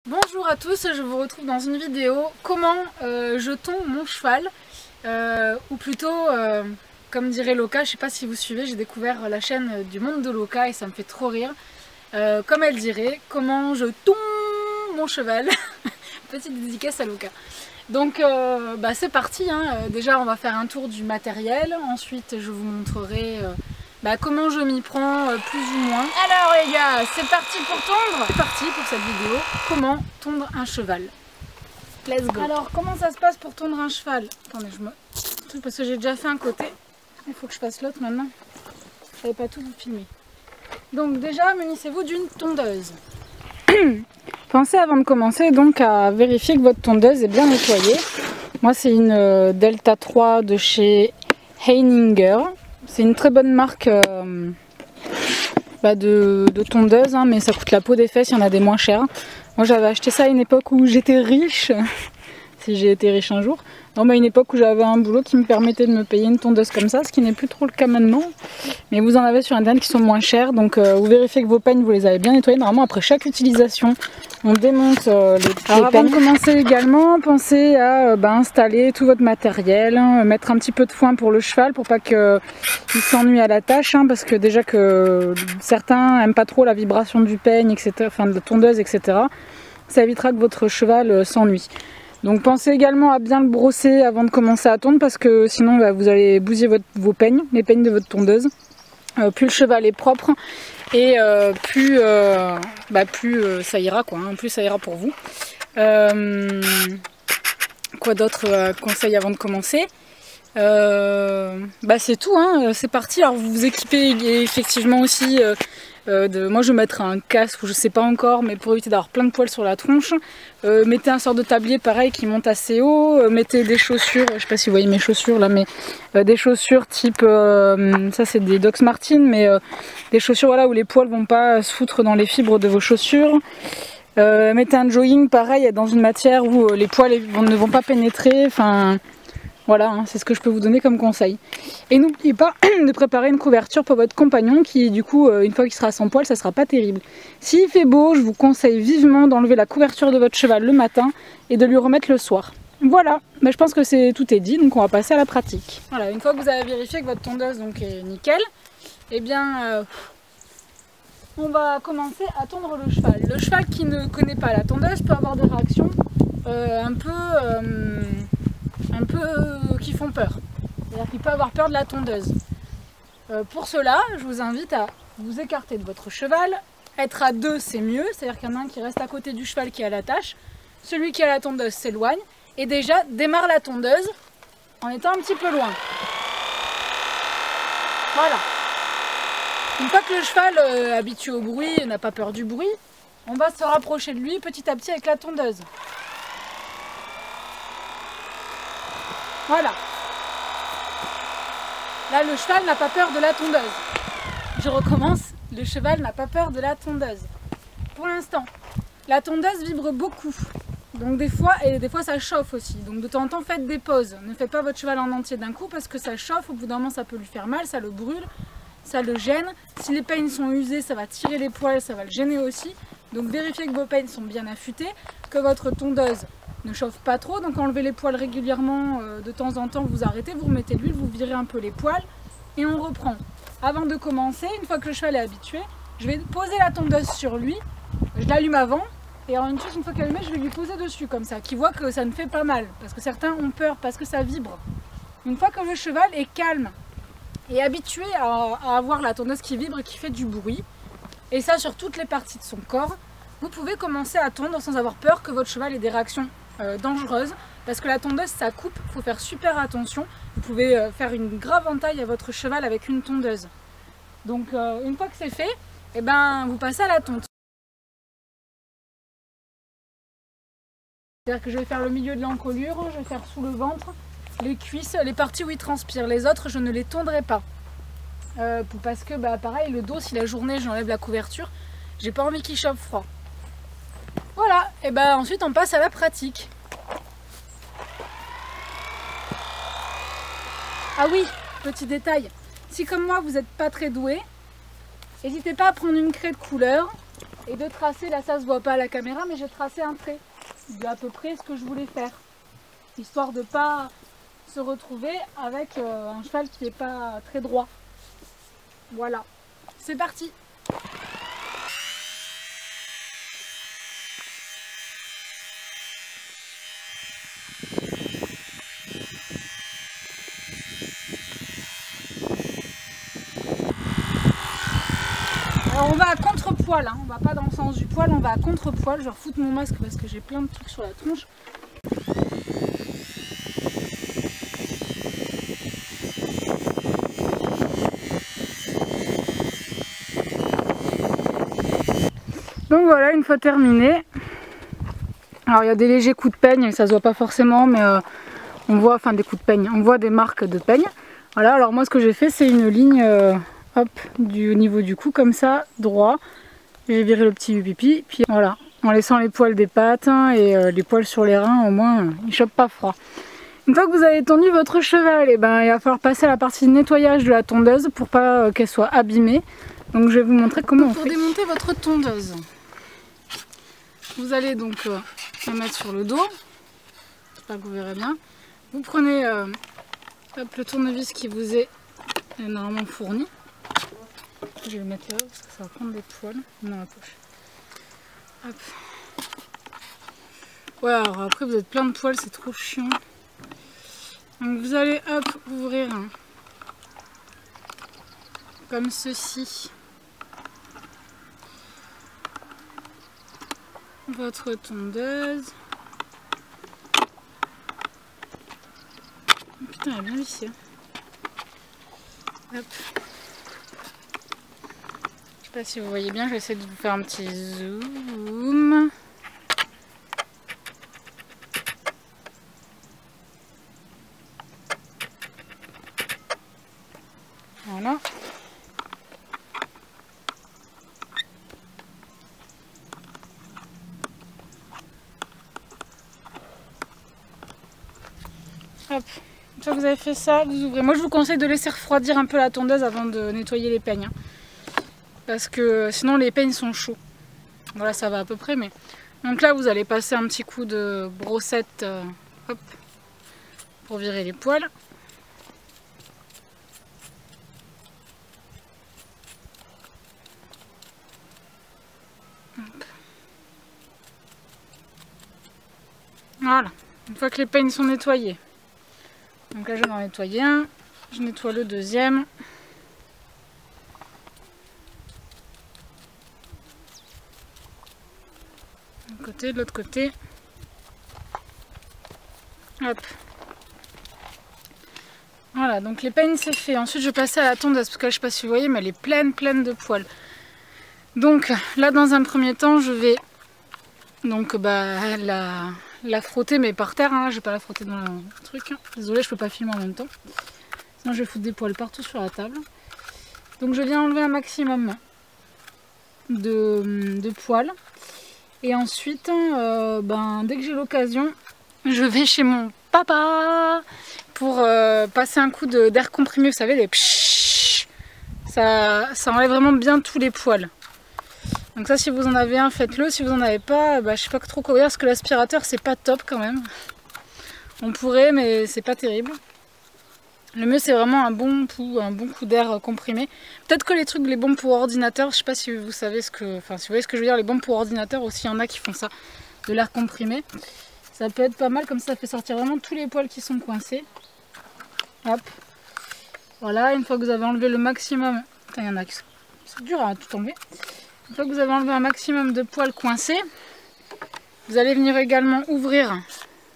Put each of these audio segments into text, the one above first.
Bonjour à tous, je vous retrouve dans une vidéo comment je tonds mon cheval, ou plutôt, comme dirait Loka, je sais pas si vous suivez, j'ai découvert la chaîne du monde de Loka et ça me fait trop rire. Comme elle dirait, comment je tonds mon cheval. Petite dédicace à Loka. Donc c'est parti, hein. Déjà on va faire un tour du matériel, ensuite je vous montrerai comment je m'y prends plus ou moins. Alors les gars, c'est parti pour tondre. C'est parti pour cette vidéo, comment tondre un cheval. Let's go. Alors comment ça se passe pour tondre un cheval? Attendez, je me... parce que j'ai déjà fait un côté, il faut que je fasse l'autre maintenant. Je savais pas tout vous filmer. Donc déjà, munissez-vous d'une tondeuse. Pensez avant de commencer donc à vérifier que votre tondeuse est bien nettoyée. Moi c'est une Delta 3 de chez Heininger. C'est une très bonne marque de tondeuse, hein, mais ça coûte la peau des fesses, il y en a des moins chers. Moi j'avais acheté ça à une époque où j'étais riche, si j'ai été riche un jour. Non, une époque où j'avais un boulot qui me permettait de me payer une tondeuse comme ça, ce qui n'est plus trop le cas maintenant. Mais vous en avez sur internet qui sont moins chers, donc vous vérifiez que vos peignes vous les avez bien nettoyées. Normalement après chaque utilisation on démonte les peignes. Avant de commencer également, pensez à installer tout votre matériel, hein, mettre un petit peu de foin pour le cheval pour pas qu'il s'ennuie à la tâche, hein, parce que déjà que certains n'aiment pas trop la vibration du peigne, etc., enfin de la tondeuse, etc. Ça évitera que votre cheval s'ennuie. Donc pensez également à bien le brosser avant de commencer à tondre, parce que sinon vous allez bousiller vos peignes, les peignes de votre tondeuse. Plus le cheval est propre et plus ça ira quoi, hein, plus ça ira pour vous. Quoi d'autre conseil avant de commencer? C'est tout, hein, c'est parti. Alors vous vous équipez effectivement aussi moi je vais mettre un casque ou je sais pas encore, mais pour éviter d'avoir plein de poils sur la tronche. Mettez un sort de tablier pareil qui monte assez haut. Mettez des chaussures, je sais pas si vous voyez mes chaussures là, mais des chaussures type ça c'est des Dox Martens, mais des chaussures voilà où les poils vont pas se foutre dans les fibres de vos chaussures. Mettez un jogging pareil dans une matière où les poils ne vont pas pénétrer, enfin voilà, hein, c'est ce que je peux vous donner comme conseil. Et n'oubliez pas de préparer une couverture pour votre compagnon qui, du coup, une fois qu'il sera sans poil, ça sera pas terrible. S'il fait beau, je vous conseille vivement d'enlever la couverture de votre cheval le matin et de lui remettre le soir. Voilà, je pense que tout est dit, donc on va passer à la pratique. Voilà, une fois que vous avez vérifié que votre tondeuse donc, est nickel, eh bien, on va commencer à tondre le cheval. Le cheval qui ne connaît pas la tondeuse peut avoir des réactions un peu qui font peur. C'est-à-dire qu'il peut avoir peur de la tondeuse. Pour cela, je vous invite à vous écarter de votre cheval. Être à deux, c'est mieux. C'est-à-dire qu'il y en a un qui reste à côté du cheval qui a la tâche. Celui qui a la tondeuse s'éloigne. Et déjà, démarre la tondeuse en étant un petit peu loin. Voilà. Une fois que le cheval habitué au bruit n'a pas peur du bruit, on va se rapprocher de lui petit à petit avec la tondeuse. Voilà. Là, le cheval n'a pas peur de la tondeuse. Je recommence. Le cheval n'a pas peur de la tondeuse. Pour l'instant, la tondeuse vibre beaucoup. Donc des fois ça chauffe aussi. Donc de temps en temps, faites des pauses. Ne faites pas votre cheval en entier d'un coup parce que ça chauffe. Au bout d'un moment, ça peut lui faire mal, ça le brûle, ça le gêne. Si les peignes sont usées, ça va tirer les poils, ça va le gêner aussi. Donc vérifiez que vos peignes sont bien affûtées, que votre tondeuse ne chauffe pas trop, donc enlevez les poils régulièrement, de temps en temps vous arrêtez, vous remettez de l'huile, vous virez un peu les poils et on reprend. Avant de commencer, une fois que le cheval est habitué, je vais poser la tondeuse sur lui, je l'allume avant et une fois qu'elle est allumée, je vais lui poser dessus comme ça, qu'il voit que ça ne fait pas mal, parce que certains ont peur, parce que ça vibre. Une fois que le cheval est calme et habitué à avoir la tondeuse qui vibre et qui fait du bruit, et ça sur toutes les parties de son corps, vous pouvez commencer à tondre sans avoir peur que votre cheval ait des réactions dangereuses, parce que la tondeuse ça coupe, il faut faire super attention. Vous pouvez faire une grave entaille à votre cheval avec une tondeuse. Donc une fois que c'est fait, vous passez à la tonte. C'est-à-dire que je vais faire le milieu de l'encolure, je vais faire sous le ventre, les cuisses, les parties où il transpire. Les autres je ne les tondrai pas. Parce que pareil, le dos, si la journée j'enlève la couverture, j'ai pas envie qu'il chope froid. Voilà, et ensuite on passe à la pratique. Ah oui, petit détail, si comme moi vous n'êtes pas très doué, n'hésitez pas à prendre une craie de couleur et de tracer, là ça se voit pas à la caméra, mais j'ai tracé un trait de à peu près ce que je voulais faire, histoire de pas se retrouver avec un cheval qui n'est pas très droit. Voilà, c'est parti. Alors on va à contre-poil, hein. On va pas dans le sens du poil, on va à contre-poil. Je vais refoutre mon masque parce que j'ai plein de trucs sur la tronche. Donc voilà, une fois terminé. Alors il y a des légers coups de peigne, ça se voit pas forcément, mais on voit, enfin des coups de peigne, on voit des marques de peigne. Voilà, alors moi ce que j'ai fait, c'est une ligne hop, au niveau du cou, comme ça, droit. J'ai viré le petit pipi, puis voilà, en laissant les poils des pattes et les poils sur les reins, au moins ils chopent pas froid. Une fois que vous avez tondu votre cheval, et ben, il va falloir passer à la partie de nettoyage de la tondeuse pour pas qu'elle soit abîmée. Donc je vais vous montrer comment on fait. Pour démonter votre tondeuse, vous allez donc la mettre sur le dos, j'espère que vous verrez bien. Vous prenez hop, le tournevis qui vous est normalement fourni. Je vais le mettre là parce que ça va prendre des poils dans la poche. Hop. Ouais, alors après vous êtes plein de poils, c'est trop chiant. Donc vous allez hop ouvrir comme ceci votre tondeuse. Putain, elle est bien vissée. Hop. Je sais pas si vous voyez bien, je vais essayer de vous faire un petit zoom. Voilà. Hop. Une fois que vous avez fait ça, vous ouvrez. Moi je vous conseille de laisser refroidir un peu la tondeuse avant de nettoyer les peignes. Parce que sinon les peignes sont chauds. Voilà, ça va à peu près. Mais donc là vous allez passer un petit coup de brossette hop, pour virer les poils. Hop. Voilà, une fois que les peignes sont nettoyés. Donc là je vais en nettoyer un, je nettoie le deuxième. D'un côté, de l'autre côté. Hop. Voilà, donc les peignes c'est fait. Ensuite je vais passer à la tondeuse parce que là je sais pas si vous voyez mais elle est pleine de poils. Donc là dans un premier temps je vais donc la frotter mais par terre, hein. Je vais pas la frotter dans le truc. Hein. Désolée, je peux pas filmer en même temps. Sinon je vais foutre des poils partout sur la table. Donc je viens enlever un maximum de poils. Et ensuite, dès que j'ai l'occasion, je vais chez mon papa pour passer un coup d'air comprimé. Vous savez, les pshhh, ça enlève vraiment bien tous les poils. Donc ça, si vous en avez un, faites-le. Si vous en avez pas, je sais pas trop quoi dire parce que l'aspirateur c'est pas top quand même. On pourrait, mais c'est pas terrible. Le mieux c'est vraiment un bon coup d'air comprimé. Peut-être que les bombes pour ordinateur, je sais pas si vous savez si vous voyez ce que je veux dire, les bombes pour ordinateur aussi, il y en a qui font ça, de l'air comprimé. Ça peut être pas mal, comme ça fait sortir vraiment tous les poils qui sont coincés. Hop. Voilà, une fois que vous avez enlevé le maximum, il y en a qui c'est dur à tout enlever. Une fois que vous avez enlevé un maximum de poils coincés, vous allez venir également ouvrir.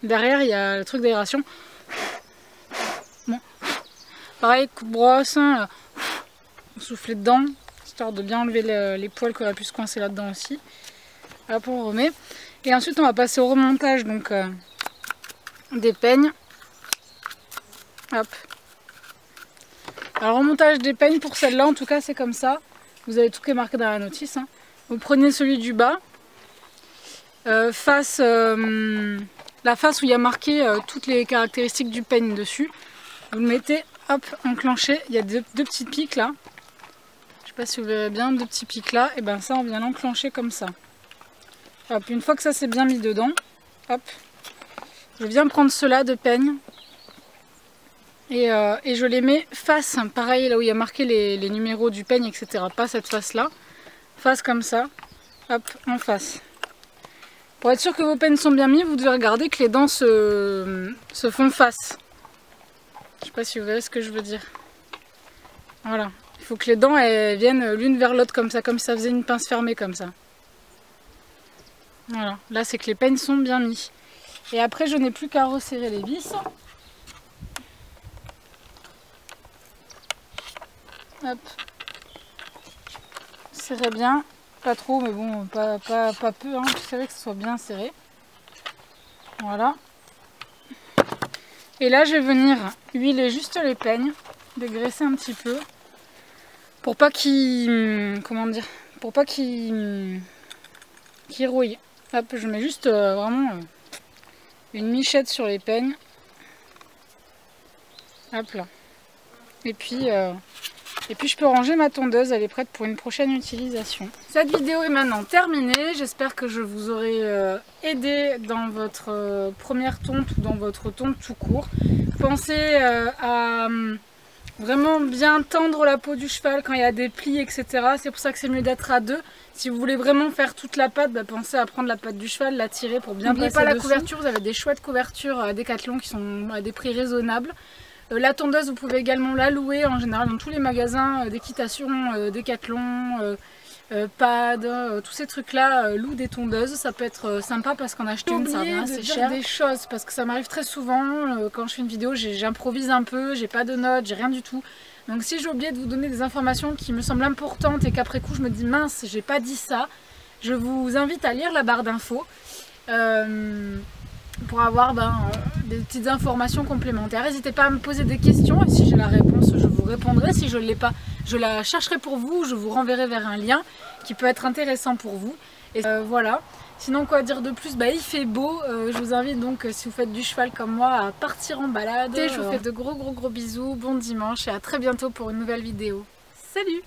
Derrière, il y a le truc d'aération. Bon. Pareil, coup de brosse, vous soufflez dedans, histoire de bien enlever les poils qui auraient pu se coincer là-dedans aussi. Hop, on remet. Et ensuite, on va passer au remontage donc, des peignes. Hop. Alors, remontage des peignes, pour celle-là, en tout cas, c'est comme ça. Vous avez tout qui est marqué dans la notice. Hein. Vous prenez celui du bas, la face où il y a marqué toutes les caractéristiques du peigne dessus. Vous le mettez, hop, enclenché. Il y a deux petites piques là. Je sais pas si vous verrez bien, 2 petits pics là, et ben ça on vient l'enclencher comme ça. Hop, une fois que ça s'est bien mis dedans, hop, je viens prendre ceux-là de peigne et je les mets face, pareil là où il y a marqué les numéros du peigne, etc. Pas cette face-là, face comme ça, hop, en face. Pour être sûr que vos peignes sont bien mis, vous devez regarder que les dents se font face. Je sais pas si vous voyez ce que je veux dire. Voilà, il faut que les dents elles viennent l'une vers l'autre comme ça faisait une pince fermée comme ça. Voilà, là c'est que les peignes sont bien mis. Et après je n'ai plus qu'à resserrer les vis. Hop. Serrez bien, pas trop mais bon, pas peu, hein. Vous savez que ce soit bien serré. Voilà. Et là je vais venir huiler juste les peignes, dégraisser un petit peu. Pour pas qu'ils... comment dire, pour pas qu'ils rouillent. Hop, je mets juste vraiment une michette sur les peignes. Hop là. Et puis je peux ranger ma tondeuse, elle est prête pour une prochaine utilisation. Cette vidéo est maintenant terminée, j'espère que je vous aurai aidé dans votre première tonte ou dans votre tonte tout court. Pensez à vraiment bien tendre la peau du cheval quand il y a des plis, etc. C'est pour ça que c'est mieux d'être à 2. Si vous voulez vraiment faire toute la patte, bah, pensez à prendre la patte du cheval, la tirer pour bien passer dessus. N'oubliez pas la couverture, vous avez des chouettes couvertures à Decathlon qui sont à des prix raisonnables. La tondeuse, vous pouvez également la louer en général dans tous les magasins d'équitation, Decathlon, Pad, tous ces trucs-là louent des tondeuses. Ça peut être sympa parce qu'en acheter une, ça revient assez cher. Des choses parce que ça m'arrive très souvent quand je fais une vidéo, j'improvise un peu, j'ai pas de notes, j'ai rien du tout. Donc si j'ai oublié de vous donner des informations qui me semblent importantes et qu'après coup je me dis mince, j'ai pas dit ça, je vous invite à lire la barre d'infos. Pour avoir des petites informations complémentaires. N'hésitez pas à me poser des questions et si j'ai la réponse, je vous répondrai. Si je ne l'ai pas, je la chercherai pour vous, je vous renverrai vers un lien qui peut être intéressant pour vous. Et voilà. Sinon, quoi dire de plus? Il fait beau. Je vous invite donc, si vous faites du cheval comme moi, à partir en balade. Et je vous fais de gros bisous. Bon dimanche et à très bientôt pour une nouvelle vidéo. Salut!